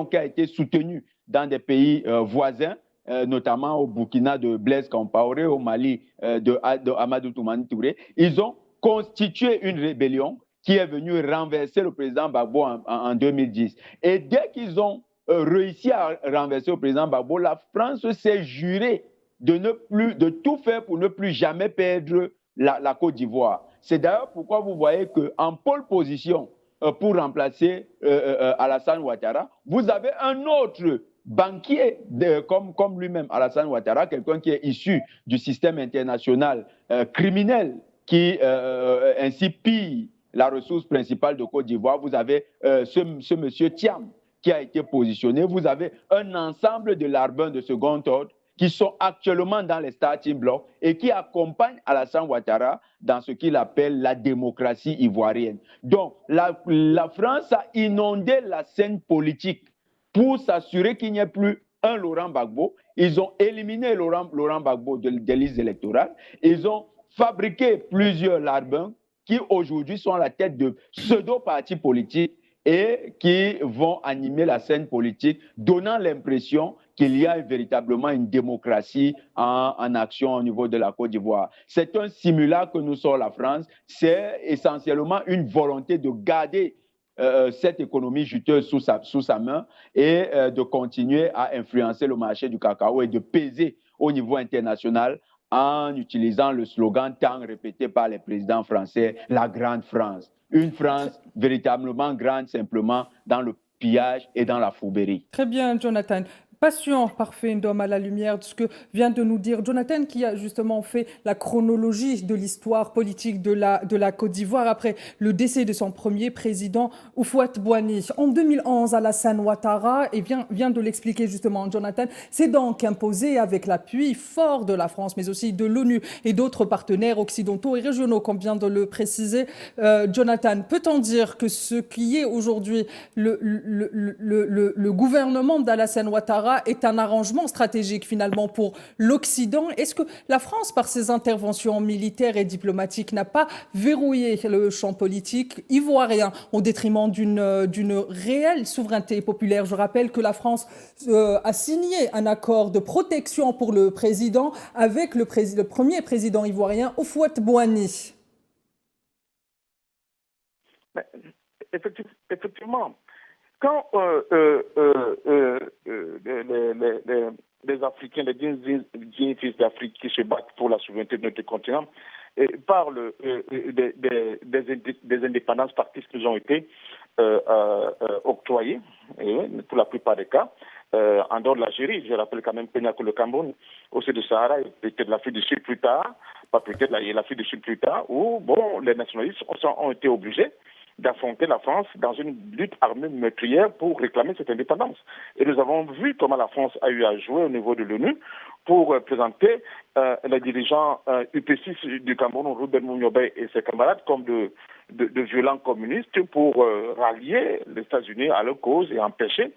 qui a été soutenue dans des pays voisins, notamment au Burkina de Blaise Compaoré, au Mali de Amadou Toumani Touré. Ils ont constitué une rébellion qui est venue renverser le président Gbagbo en 2010. Et dès qu'ils ont réussi à renverser le président Gbagbo, la France s'est jurée de tout faire pour ne plus jamais perdre la Côte d'Ivoire. C'est d'ailleurs pourquoi vous voyez qu'en pole position pour remplacer Alassane Ouattara, vous avez un autre banquier comme lui-même, Alassane Ouattara, quelqu'un qui est issu du système international criminel qui ainsi pille la ressource principale de Côte d'Ivoire. Vous avez ce monsieur Thiam qui a été positionné. Vous avez un ensemble de larbins de second ordre qui sont actuellement dans les starting blocks et qui accompagnent Alassane Ouattara dans ce qu'il appelle la démocratie ivoirienne. Donc, la France a inondé la scène politique pour s'assurer qu'il n'y ait plus un Laurent Gbagbo. Ils ont éliminé Laurent Gbagbo des listes électorales. Ils ont fabriqué plusieurs larbins qui aujourd'hui sont à la tête de pseudo-partis politiques et qui vont animer la scène politique, donnant l'impression qu'il y a véritablement une démocratie en action au niveau de la Côte d'Ivoire. C'est un simulacre que nous sort la France. C'est essentiellement une volonté de garder cette économie juteuse sous sa main et de continuer à influencer le marché du cacao et de peser au niveau international en utilisant le slogan tant répété par les présidents français, la grande France. Une France véritablement grande simplement dans le pillage et dans la fourberie. Très bien, Jonathan. Patient, parfait, d'homme à la lumière de ce que vient de nous dire Jonathan, qui a justement fait la chronologie de l'histoire politique de la Côte d'Ivoire après le décès de son premier président, Houphouët-Boigny. En 2011, Alassane Ouattara, et vient de l'expliquer justement Jonathan, s'est donc imposé avec l'appui fort de la France, mais aussi de l'ONU et d'autres partenaires occidentaux et régionaux, comme vient de le préciser Jonathan. Peut-on dire que ce qui est aujourd'hui le gouvernement d'Alassane Ouattara est un arrangement stratégique finalement pour l'Occident? Est-ce que la France, par ses interventions militaires et diplomatiques, n'a pas verrouillé le champ politique ivoirien au détriment d'une réelle souveraineté populaire? Je rappelle que la France a signé un accord de protection pour le président avec le premier président ivoirien, Houphouët-Boigny. Effectivement. quand les Africains, les dignes fils d'Afrique qui se battent pour la souveraineté de notre continent, parlent des indépendances parties qui nous ont été octroyées, pour la plupart des cas, en dehors de l'Algérie. Je rappelle quand même que le Cameroun, aussi du Sahara, et peut-être l'Afrique du Sud plus tard, pas peut-être l'Afrique du Sud plus tard, où les nationalistes ont été obligés d'affronter la France dans une lutte armée meurtrière pour réclamer cette indépendance. Et nous avons vu comment la France a eu à jouer au niveau de l'ONU pour présenter les dirigeants UP6 du Cameroun, Ruben Mouniobé et ses camarades, comme de violents communistes pour rallier les États-Unis à leur cause et empêcher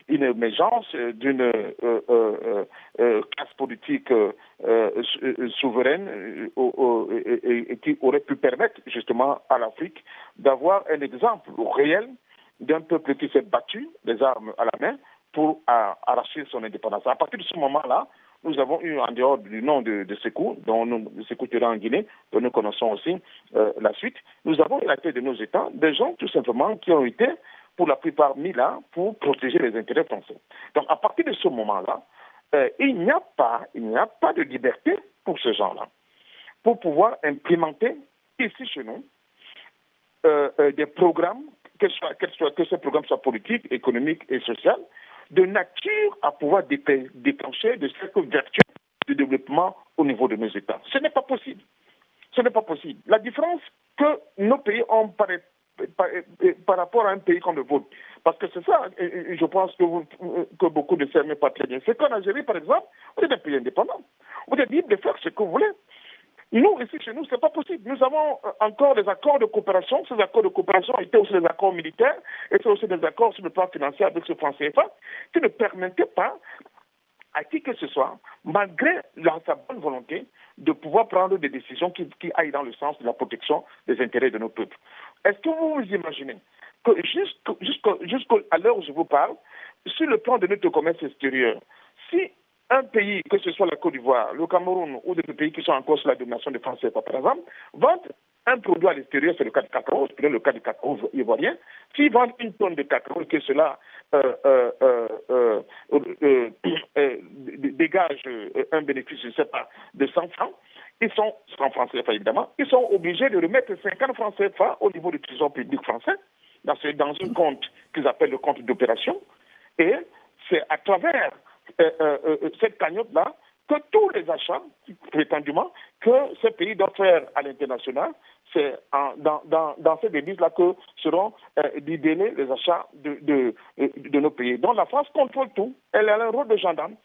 une émergence d'une classe politique souveraine et qui aurait pu permettre justement à l'Afrique d'avoir un exemple réel d'un peuple qui s'est battu, les armes à la main, pour arracher son indépendance. À partir de ce moment-là, nous avons eu, en dehors du nom de Sékou, Sékou Touré en Guinée, dont nous connaissons aussi la suite, nous avons eu la tête de nos États des gens tout simplement qui ont été pour la plupart mis là pour protéger les intérêts français. Donc à partir de ce moment-là, il n'y a pas de liberté pour ces gens-là, pour pouvoir implémenter ici chez nous des programmes, que ces programmes soient politiques, économiques et sociaux, de nature à pouvoir déclencher de cercles vertueux de développement au niveau de nos États. Ce n'est pas possible. Ce n'est pas possible. La différence que nos pays ont par rapport à un pays comme le vôtre. Parce que c'est ça, je pense que beaucoup ne savent pas très bien. C'est qu'en Algérie, par exemple, vous êtes un pays indépendant. Vous êtes libre de faire ce que vous voulez. Nous, ici, chez nous, ce n'est pas possible. Nous avons encore des accords de coopération. Ces accords de coopération étaient aussi des accords militaires et c'est aussi des accords sur le plan financier avec ce franc CFA qui ne permettaient pas à qui que ce soit, malgré sa bonne volonté, de pouvoir prendre des décisions qui aillent dans le sens de la protection des intérêts de nos peuples. Est-ce que vous vous imaginez que jusqu'à l'heure où je vous parle, sur le plan de notre commerce extérieur, si un pays, que ce soit la Côte d'Ivoire, le Cameroun ou des pays qui sont encore sous la domination de France, par exemple, vendent un produit à l'extérieur, c'est le cas du cacao, c'est le cas du cacao ivoirien, s'ils vendent une tonne de cacao et que cela dégage un bénéfice, je ne sais pas, de 100 francs, ils sont, 100 francs CFA évidemment, ils sont obligés de remettre 50 francs CFA au niveau du trésor public français, dans un compte qu'ils appellent le compte d'opération, et c'est à travers cette cagnotte-là que tous les achats, prétendument, que ces pays doivent faire à l'international, c'est dans ces devises-là que seront libellés les achats de nos pays. Donc la France contrôle tout. Elle a un rôle de gendarme.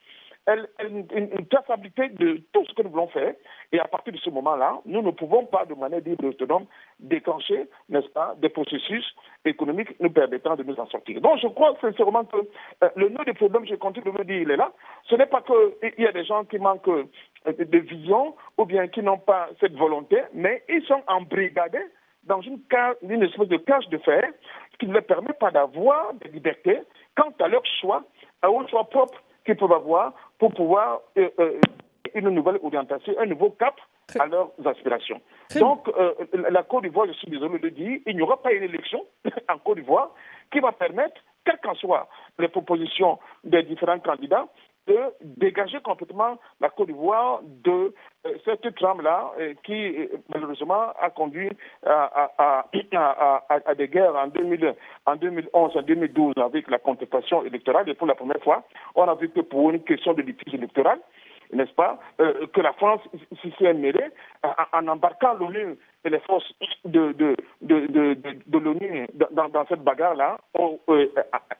Elle a une traçabilité de tout ce que nous voulons faire. Et à partir de ce moment-là, nous ne pouvons pas, de manière libre et autonome, déclencher, n'est-ce pas, des processus économiques nous permettant de nous en sortir. Donc je crois sincèrement que le nœud des problèmes, je continue de le dire, il est là. Ce n'est pas qu'il y a des gens qui manquent de vision ou bien qui n'ont pas cette volonté, mais ils sont embrigadés dans une espèce de cage de fer qui ne leur permet pas d'avoir des libertés quant à leur choix, aux choix propres qu'ils peuvent avoir pour pouvoir une nouvelle orientation, un nouveau cap à leurs aspirations. Donc, la Côte d'Ivoire, je suis désolé de le dire, il n'y aura pas une élection en Côte d'Ivoire qui va permettre, quelles qu'en soient les propositions des différents candidats, de dégager complètement la Côte d'Ivoire de cette trame-là qui, malheureusement, a conduit à des guerres en 2011, en 2012 avec la contestation électorale. Et pour la première fois, on a vu que pour une question de litige électoral, n'est-ce pas, que la France s'y est mêlée en embarquant l'ONU et les forces de l'ONU dans cette bagarre-là,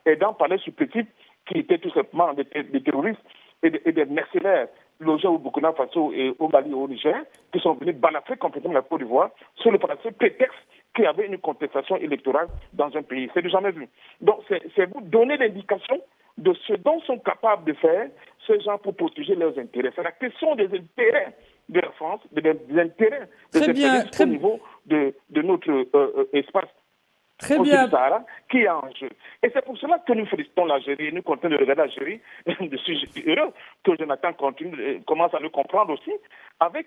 aidant par les supplétifs qui étaient tout simplement des terroristes et des mercenaires logés au Burkina Faso et au Mali et au Niger, qui sont venus balafrer complètement la Côte d'Ivoire sur le prétexte qu'il y avait une contestation électorale dans un pays. C'est du jamais vu. Donc c'est vous donner l'indication de ce dont sont capables de faire ces gens pour protéger leurs intérêts. C'est la question des intérêts de la France, des intérêts des impérialistes au niveau de notre espace. Très bien. Sahara, qui est en jeu. Et c'est pour cela que nous félicitons l'Algérie, nous continuons de regarder l'Algérie. Je suis heureux que Jonathan commence à le comprendre aussi, avec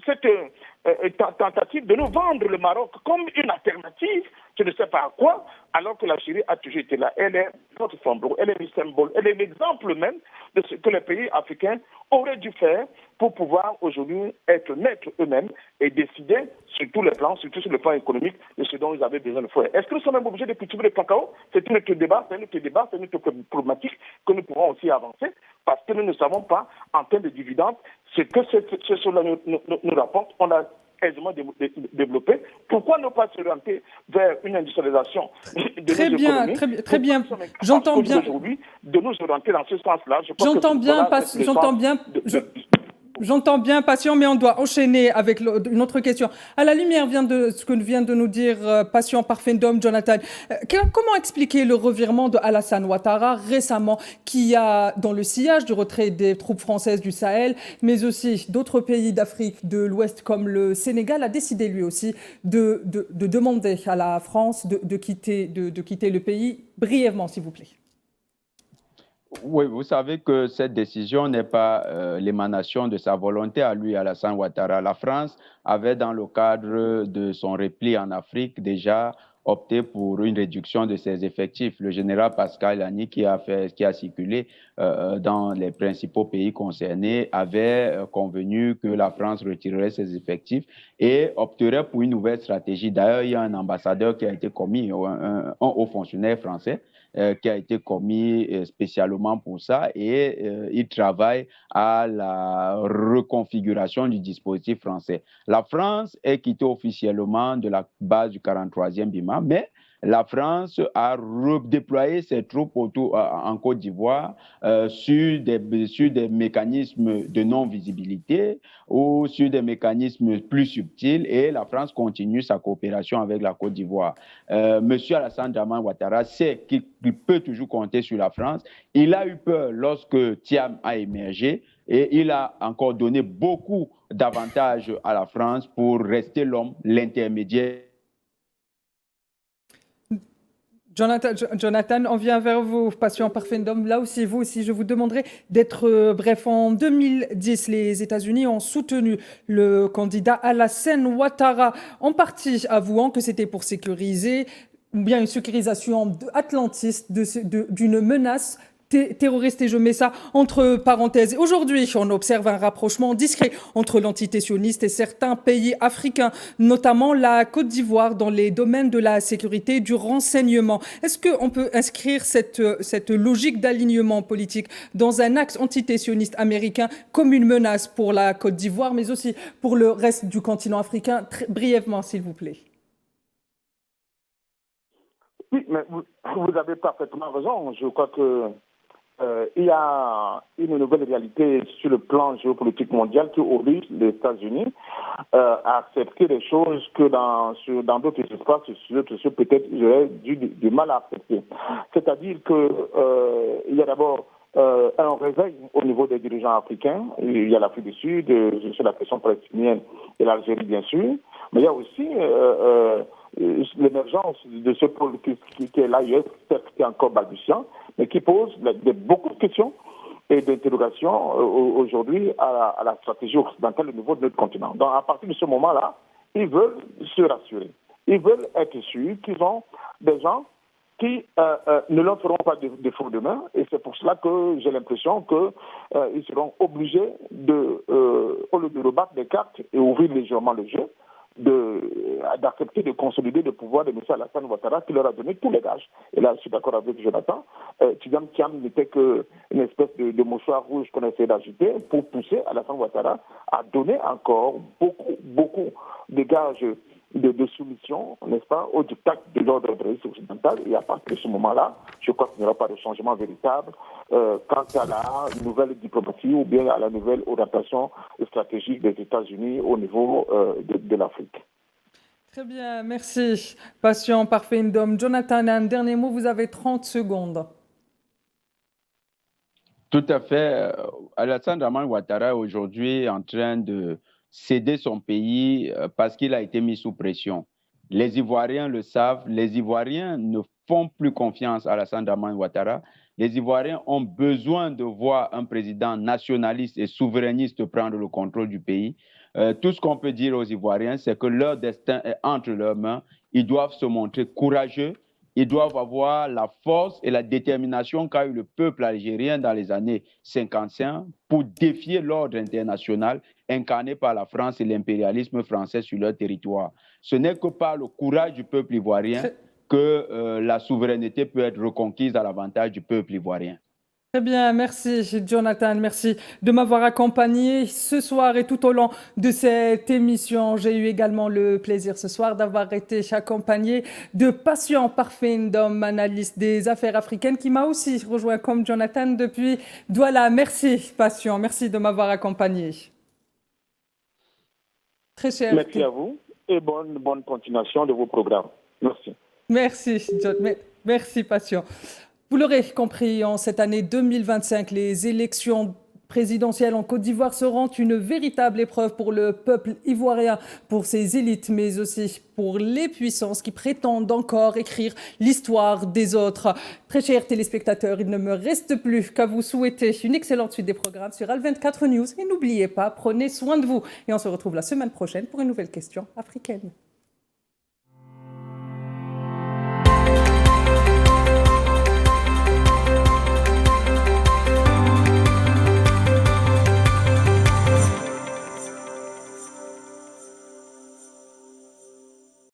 cette tentative de nous vendre le Maroc comme une alternative, je ne sais pas à quoi, alors que l'Algérie a toujours été là. Elle est notre symbole, elle est le symbole, elle est l'exemple même de ce que les pays africains auraient dû faire pour pouvoir aujourd'hui être maîtres eux-mêmes et décider sur tous les plans, surtout sur le plan économique, de ce dont ils avaient besoin de faire. Est-ce que nous sommes même obligés de cultiver le cacao? C'est un autre débat, c'est une autre problématique que nous pourrons aussi avancer parce que nous ne savons pas, en termes de dividendes, ce que cela nous rapporte. On a aisément développé. Pourquoi ne pas s'orienter vers une industrialisation de très nos bien, économies? très bien. J'entends bien. Aujourd'hui, de nous orienter dans ce sens-là. J'entends bien, Patient, mais on doit enchaîner avec une autre question. À la lumière de ce que vient de nous dire Patient Parfendom, Jonathan, comment expliquer le revirement de Alassane Ouattara récemment, qui a, dans le sillage du retrait des troupes françaises du Sahel, mais aussi d'autres pays d'Afrique de l'Ouest comme le Sénégal, a décidé lui aussi de demander à la France de quitter le pays brièvement, s'il vous plaît? Oui, vous savez que cette décision n'est pas l'émanation de sa volonté à lui, Alassane Ouattara. La France avait, dans le cadre de son repli en Afrique, déjà opté pour une réduction de ses effectifs. Le général Pascal Lani, qui a circulé dans les principaux pays concernés, avait convenu que la France retirerait ses effectifs et opterait pour une nouvelle stratégie. D'ailleurs, il y a un ambassadeur qui a été commis, un haut fonctionnaire français, qui a été commis spécialement pour ça et il travaille à la reconfiguration du dispositif français. La France est quittée officiellement de la base du 43e BIMA, mais la France a redéployé ses troupes en Côte d'Ivoire sur des mécanismes de non-visibilité ou sur des mécanismes plus subtils et la France continue sa coopération avec la Côte d'Ivoire. Monsieur Alassane Dramane Ouattara sait qu'il peut toujours compter sur la France. Il a eu peur lorsque Thiam a émergé et il a encore donné beaucoup d'avantages à la France pour rester l'homme, l'intermédiaire. Jonathan, on vient vers vous, Patient Parfendom. Là aussi, vous aussi, je vous demanderai d'être bref. En 2010, les États-Unis ont soutenu le candidat Alassane Ouattara, en partie avouant que c'était pour sécuriser, ou bien une sécurisation atlantiste d'une menace terroriste, et je mets ça entre parenthèses. Aujourd'hui, on observe un rapprochement discret entre l'entité sioniste et certains pays africains, notamment la Côte d'Ivoire, dans les domaines de la sécurité et du renseignement. Est-ce qu'on peut inscrire cette logique d'alignement politique dans un axe entité sioniste américain comme une menace pour la Côte d'Ivoire, mais aussi pour le reste du continent africain? Très brièvement, s'il vous plaît. Oui, mais vous avez parfaitement raison. Je crois que il y a une nouvelle réalité sur le plan géopolitique mondial qui oblige les États-Unis à accepter des choses que dans d'autres espaces, peut-être ils auraient du mal à accepter. C'est-à-dire qu'il y a d'abord un réveil au niveau des dirigeants africains. Il y a l'Afrique du Sud, sur la question palestinienne et l'Algérie, bien sûr. Mais il y a aussi l'émergence de ce pôle qui est l'AIS, qui est encore balbutiant, mais qui pose beaucoup de questions et d'interrogations aujourd'hui à la stratégie occidentale au niveau de notre continent. Donc, à partir de ce moment-là, ils veulent se rassurer. Ils veulent être sûrs qu'ils ont des gens qui ne leur feront pas de faux demain. Et c'est pour cela que j'ai l'impression qu'ils seront obligés au lieu de rebattre les cartes et ouvrir légèrement le jeu, d'accepter de consolider le pouvoir de M. Alassane Ouattara qui leur a donné tous les gages. Et là, je suis d'accord avec Jonathan. Tidjane Thiam n'était qu'une espèce de mouchoir rouge qu'on essayait d'agiter pour pousser Alassane Ouattara à donner encore beaucoup de gages de soumission, n'est-ce pas, au diktat de l'ordre occidental. Et à partir de ce moment-là, je crois qu'il n'y aura pas de changement véritable quant à la nouvelle diplomatie ou bien à la nouvelle orientation stratégique des États-Unis au niveau de l'Afrique. Très bien, merci. Patient Parfendom. Jonathan, un dernier mot, vous avez 30 secondes. Tout à fait. Alassane Dramane Ouattara est aujourd'hui en train de céder son pays parce qu'il a été mis sous pression. Les Ivoiriens le savent, les Ivoiriens ne font plus confiance à Alassane Dramane Ouattara Les Ivoiriens ont besoin de voir un président nationaliste et souverainiste prendre le contrôle du pays. Tout ce qu'on peut dire aux Ivoiriens, c'est que leur destin est entre leurs mains. Ils doivent se montrer courageux. Ils doivent avoir la force et la détermination qu'a eu le peuple algérien dans les années 55 pour défier l'ordre international incarné par la France et l'impérialisme français sur leur territoire. Ce n'est que par le courage du peuple ivoirien que la souveraineté peut être reconquise à l'avantage du peuple ivoirien. Très bien, merci Jonathan, merci de m'avoir accompagné ce soir et tout au long de cette émission. J'ai eu également le plaisir ce soir d'avoir été accompagné de Patient Parfendom, analyste des affaires africaines, qui m'a aussi rejoint comme Jonathan depuis Douala. Merci Patient, merci de m'avoir accompagné. Très cher. Merci à vous et bonne continuation de vos programmes. Merci. Merci, John. Merci, Patient. Vous l'aurez compris, en cette année 2025, les élections présidentielles en Côte d'Ivoire seront une véritable épreuve pour le peuple ivoirien, pour ses élites, mais aussi pour les puissances qui prétendent encore écrire l'histoire des autres. Très chers téléspectateurs, il ne me reste plus qu'à vous souhaiter une excellente suite des programmes sur Al24 News. Et n'oubliez pas, prenez soin de vous. Et on se retrouve la semaine prochaine pour une nouvelle question africaine.